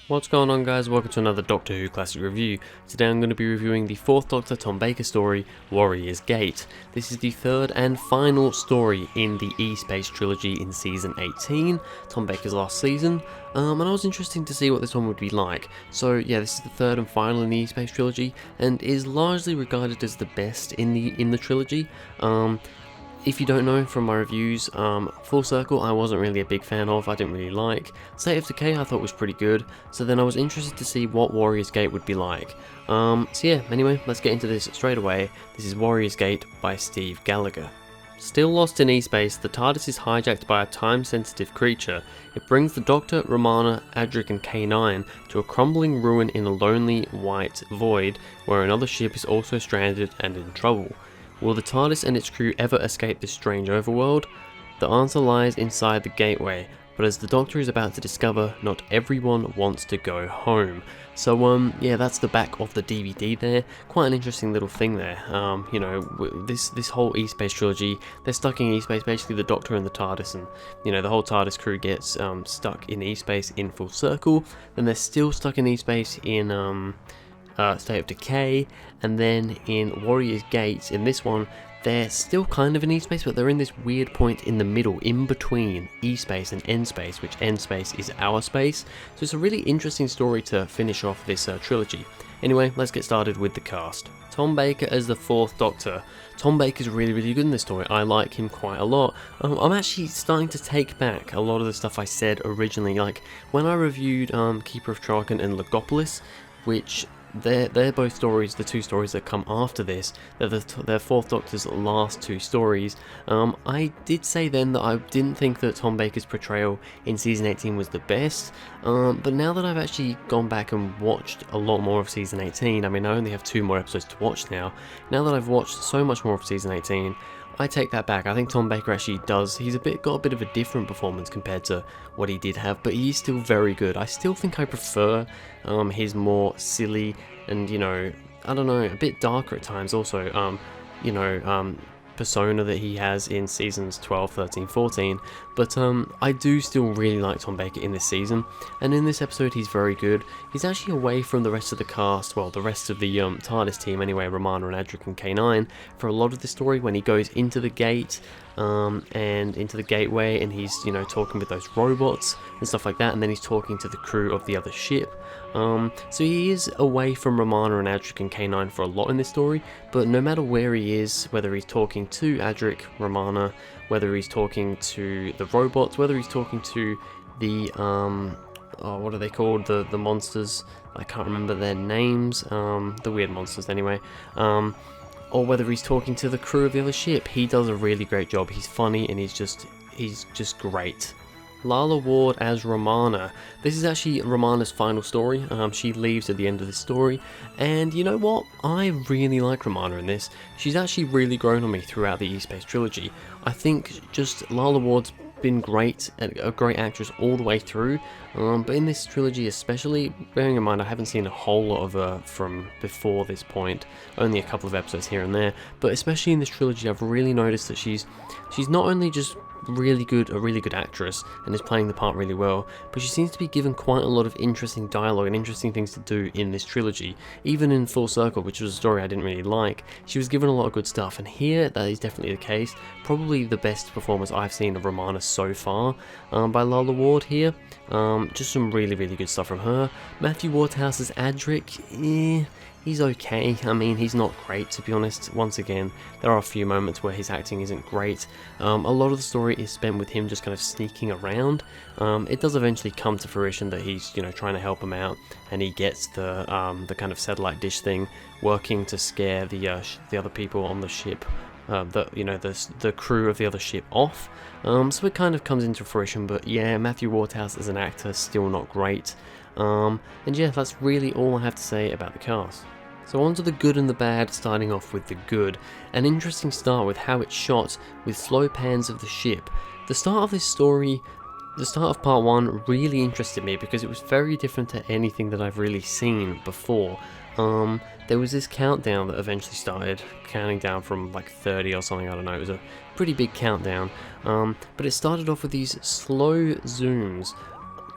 What's going on, guys? Welcome to another Doctor Who Classic Review. Today I'm going to be reviewing the 4th Doctor Tom Baker story, Warrior's Gate. This is the third and final story in the E-Space trilogy in Season 18, Tom Baker's last season, and I was interested to see what this one would be like. So yeah, this is the third and final in the E-Space trilogy, and is largely regarded as the best in the trilogy. If you don't know from my reviews, Full Circle I wasn't really a big fan of, I didn't really like. State of Decay I thought was pretty good, so then I was interested to see what Warrior's Gate would be like. So yeah, anyway, let's get into this straight away. This is Warrior's Gate by Steve Gallagher. Still lost in E-Space, the TARDIS is hijacked by a time-sensitive creature. It brings the Doctor, Romana, Adric and K9 to a crumbling ruin in a lonely, white void, where another ship is also stranded and in trouble. Will the TARDIS and its crew ever escape this strange overworld? The answer lies inside the gateway, but as the Doctor is about to discover, not everyone wants to go home. So yeah, that's the back of the DVD there. Quite an interesting little thing there. You know, this whole E-Space trilogy, they're stuck in E-Space, basically the Doctor and the TARDIS, and you know, the whole TARDIS crew gets stuck in E-Space in Full Circle, then they're still stuck in E-Space in State of Decay, and then in Warrior's Gate, in this one, they're still kind of in E-Space, but they're in this weird point in the middle, in between E-Space and N-Space, which N-Space is our space. So it's a really interesting story to finish off this trilogy. Anyway, let's get started with the cast. Tom Baker as the 4th Doctor. Tom Baker's really good in this story. I like him quite a lot. I'm actually starting to take back a lot of the stuff I said originally, like when I reviewed Keeper of Traken and Legopolis, which they're both stories, the two stories that come after this. They're 4th Doctor's last two stories. I did say then that I didn't think that Tom Baker's portrayal in Season 18 was the best, but now that I've actually gone back and watched a lot more of Season 18, I mean I only have 2 more episodes to watch now. Now that I've watched so much more of Season 18, I take that back. I think Tom Baker actually he's got a bit of a different performance compared to what he did have, but he's still very good. I still think I prefer his more silly and, you know, I don't know, a bit darker at times also, you know, persona that he has in seasons 12, 13, 14, but I do still really like Tom Baker in this season, and in this episode he's very good. He's actually away from the rest of the cast, well, the rest of the TARDIS team anyway, Romana and Adric and K9, for a lot of the story when he goes into the gate, and into the gateway, and he's, you know, talking with those robots and stuff like that, and then he's talking to the crew of the other ship. So he is away from Romana and Adric and K9 for a lot in this story, but no matter where he is, whether he's talking to Adric, Romana, whether he's talking to the robots, whether he's talking to the, oh, what are they called, the monsters, I can't remember their names, the weird monsters anyway, or whether he's talking to the crew of the other ship, he does a really great job. He's funny and he's just great. Lalla Ward as Romana. This is actually Romana's final story. She leaves at the end of this story, and you know what? I really like Romana in this. She's actually really grown on me throughout the E-Space trilogy. I think just Lalla Ward's been great, a great actress all the way through, but in this trilogy especially, bearing in mind I haven't seen a whole lot of her from before this point, only a couple of episodes here and there, but especially in this trilogy I've really noticed that she's not only just a really good actress and is playing the part really well, but she seems to be given quite a lot of interesting dialogue and interesting things to do in this trilogy. Even in Full Circle, which was a story I didn't really like, she was given a lot of good stuff, and here that is definitely the case. Probably the best performance I've seen of Romana so far by Lalla Ward here. Just some really good stuff from her. Matthew Waterhouse as Adric, he's okay. I mean, he's not great, to be honest. Once again, there are a few moments where his acting isn't great. A lot of the story is spent with him just kind of sneaking around. It does eventually come to fruition that he's, you know, trying to help him out, and he gets the kind of satellite dish thing working to scare the other people on the ship, the crew of the other ship off. So it kind of comes into fruition, but yeah, Matthew Waterhouse as an actor still not great. And yeah, that's really all I have to say about the cast. So on to the good and the bad, starting off with the good. An interesting start with how it's shot, with slow pans of the ship. The start of this story, the start of part 1 really interested me because it was very different to anything that I've really seen before. There was this countdown that eventually started, counting down from like 30 or something, I don't know, it was a pretty big countdown, but it started off with these slow zooms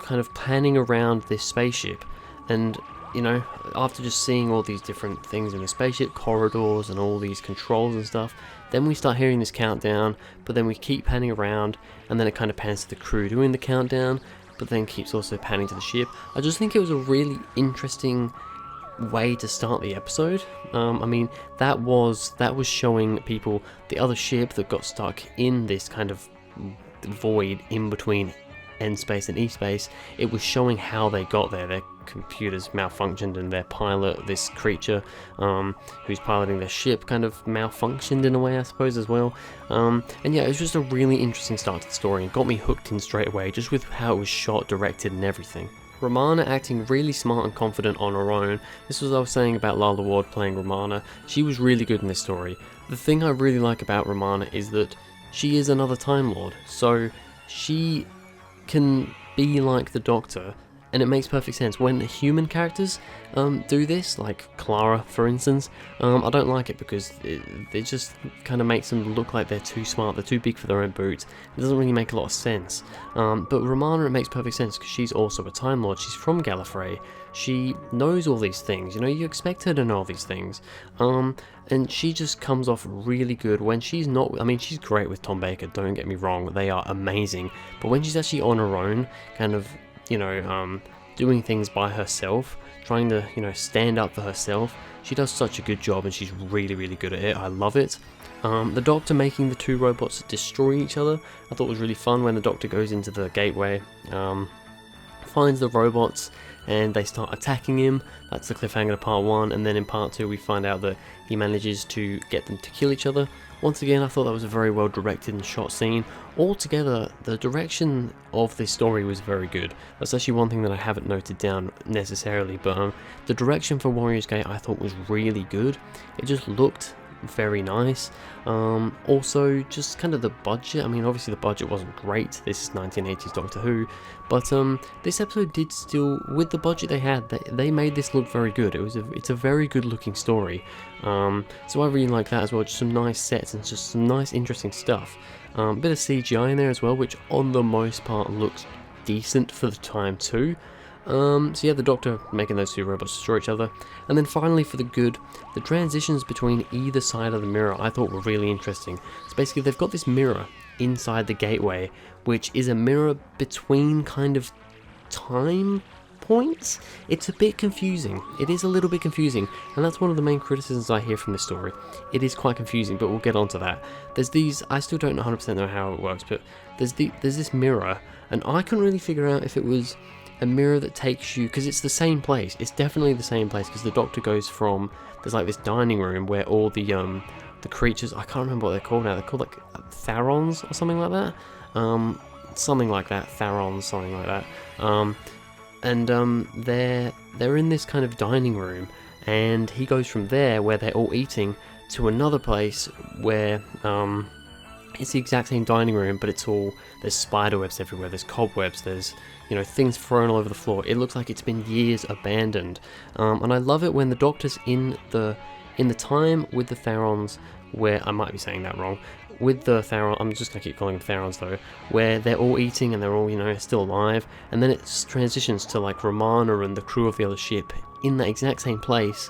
kind of panning around this spaceship, and you know, after just seeing all these different things in the spaceship, corridors and all these controls and stuff, then we start hearing this countdown, but then we keep panning around, and then it kind of pans to the crew doing the countdown, but then keeps also panning to the ship. I just think it was a really interesting way to start the episode. I mean, that was showing people the other ship that got stuck in this kind of void in between End space and E space. It was showing how they got there. Their computers malfunctioned, and their pilot, this creature who's piloting their ship, kind of malfunctioned in a way, I suppose, as well. And yeah, it was just a really interesting start to the story, and got me hooked in straight away, just with how it was shot, directed, and everything. Romana acting really smart and confident on her own. This was what I was saying about Lala Ward playing Romana. She was really good in this story. The thing I really like about Romana is that she is another Time Lord, so she can be like the Doctor, and it makes perfect sense. When human characters do this, like Clara for instance, I don't like it, because it just kind of makes them look like they're too smart, they're too big for their own boots. It doesn't really make a lot of sense. But Romana, it makes perfect sense, because she's also a Time Lord. She's from Gallifrey. She knows all these things, you know, you expect her to know all these things. And she just comes off really good when she's not, I mean, she's great with Tom Baker, don't get me wrong, they are amazing. But when she's actually on her own, kind of, you know, doing things by herself, trying to, you know, stand up for herself, she does such a good job, and she's really, really good at it. I love it. The Doctor making the two robots destroy each other, I thought was really fun. When the Doctor goes into the gateway, finds the robots, and they start attacking him. That's the cliffhanger of part 1, and then in part 2 we find out that he manages to get them to kill each other. Once again, I thought that was a very well directed and shot scene. Altogether, the direction of this story was very good. That's actually one thing that I haven't noted down necessarily, but the direction for Warriors Gate I thought was really good. It just looked very nice. Also, just kind of the budget. I mean, obviously the budget wasn't great. This is 1980s Doctor Who, but this episode did still, with the budget they had, they made this look very good. It's a very good looking story. So I really like that as well. Just some nice sets and just some nice interesting stuff. Bit of CGI in there as well, which on the most part looks decent for the time too. So yeah, the Doctor making those two robots destroy each other. And then finally, for the good, the transitions between either side of the mirror I thought were really interesting. So basically they've got this mirror inside the gateway, which is a mirror between kind of time points. It's a bit confusing. It is a little bit confusing, and that's one of the main criticisms I hear from this story. It is quite confusing, but we'll get onto that. There's these, I still don't 100% know how it works, but there's this mirror, and I couldn't really figure out if it was a mirror that takes you, because it's the same place. It's definitely the same place, because the Doctor goes from, there's like this dining room where all the creatures, I can't remember what they're called now, they're called like Tharons or something like that. Something like that, Tharons, something like that. They're in this kind of dining room, and he goes from there where they're all eating to another place where it's the exact same dining room, but it's all, there's spider webs everywhere, there's cobwebs, there's, you know, things thrown all over the floor. It looks like it's been years abandoned. And I love it when the Doctor's in the time with the Tharons, where, I might be saying that wrong, with the Tharon, I'm just going to keep calling them Tharons though, where they're all eating and they're all, you know, still alive, and then it transitions to like Romana and the crew of the other ship in that exact same place,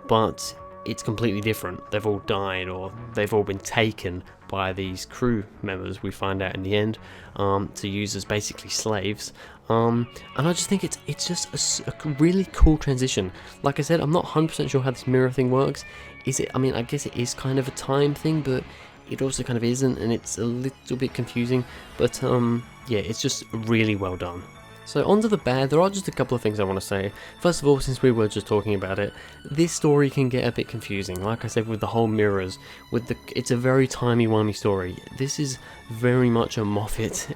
but it's completely different. They've all died, or they've all been taken by these crew members, we find out in the end, to use as basically slaves. And I just think it's just a really cool transition. Like I said, I'm not 100% sure how this mirror thing works. Is it, I mean, I guess it is kind of a time thing, but it also kind of isn't, and it's a little bit confusing, but yeah, it's just really well done. So on to the bad, there are just a couple of things I want to say. First of all, since we were just talking about it, this story can get a bit confusing. Like I said, with the whole mirrors, it's a very timey-wimey story. This is very much a Moffat.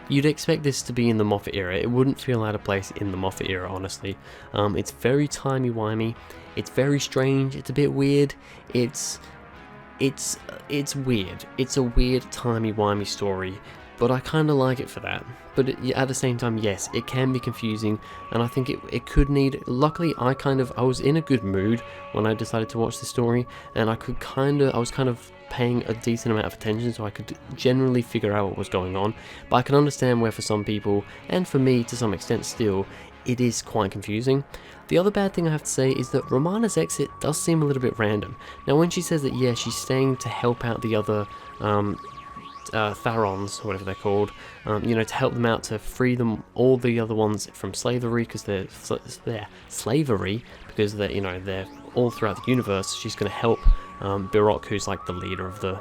You'd expect this to be in the Moffat era. It wouldn't feel out of place in the Moffat era, honestly. It's very timey-wimey. It's very strange. It's a bit weird. It's weird. It's a weird timey-wimey story, but I kind of like it for that. But at the same time, yes, it can be confusing, and I think it could need. Luckily, I was in a good mood when I decided to watch the story, and I was kind of paying a decent amount of attention, so I could generally figure out what was going on, but I can understand where for some people, and for me to some extent still, it is quite confusing. The other bad thing I have to say is that Romana's exit does seem a little bit random. Now when she says that, yeah, she's staying to help out the other Tharons, whatever they're called, you know, to help them out, to free them, all the other ones from slavery, because they're you know, they're all throughout the universe. She's going to help Birok, who's like the leader of the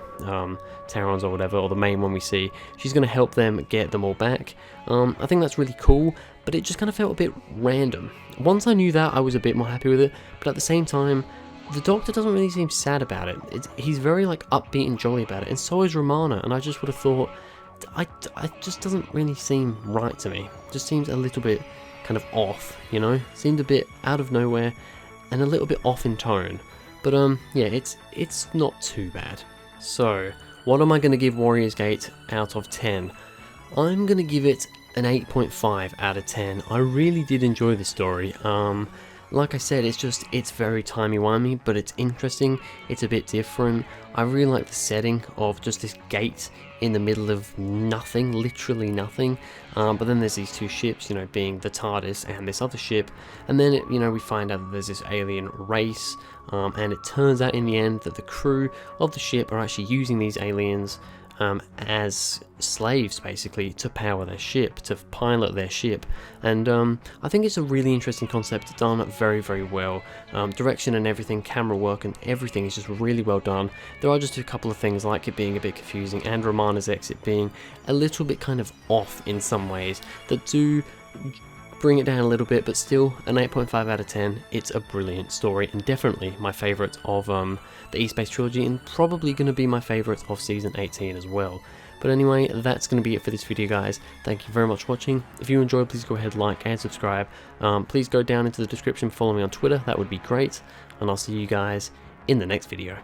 Tarons or whatever, or the main one we see. She's going to help them get them all back. I think that's really cool, but it just kind of felt a bit random. Once I knew that, I was a bit more happy with it, but at the same time, the Doctor doesn't really seem sad about it. He's very like upbeat and jolly about it, and so is Romana, and I just would have thought, I just doesn't really seem right to me. Just seems a little bit kind of off, you know? Seemed a bit out of nowhere, and a little bit off in tone. But yeah, it's not too bad. So, what am I going to give Warrior's Gate out of 10? I'm going to give it an 8.5 out of 10. I really did enjoy the story. Like I said, it's very timey-wimey, but it's interesting, it's a bit different. I really like the setting of just this gate in the middle of nothing, literally nothing. But then there's these two ships, you know, being the TARDIS and this other ship, and then, you know, we find out that there's this alien race, and it turns out in the end that the crew of the ship are actually using these aliens as slaves, basically, to power their ship, to pilot their ship. And I think it's a really interesting concept, done very, very well. Direction and everything, camera work and everything is just really well done. There are just a couple of things, like it being a bit confusing, and Romana's exit being a little bit kind of off in some ways, that do bring it down a little bit, but still an 8.5 out of 10. It's a brilliant story, and definitely my favourite of the E-Space trilogy, and probably going to be my favourite of season 18 as well. But anyway, that's going to be it for this video, guys. Thank you very much for watching. If you enjoyed, please go ahead, like and subscribe. Please go down into the description, follow me on Twitter, that would be great, and I'll see you guys in the next video.